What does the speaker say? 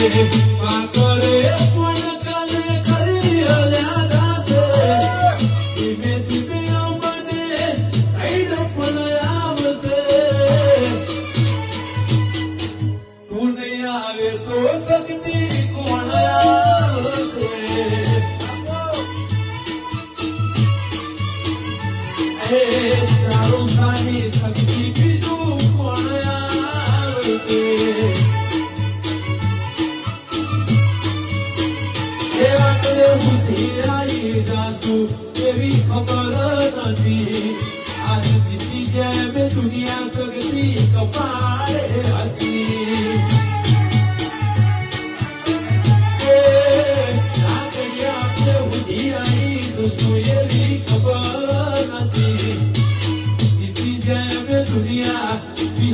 પાકરે પણ કાલે કરી હલ્યા છે ધીમે ધીમે મને કઈડ પણ આવશે તું નહીં આવે તો શક્તિ કોણ આવશે તારું સાની શક્તિ બીજું કોણ આવશે आई जासू एवी खबर नहीं आज जीती जाए मैं दुनिया सकती कपारे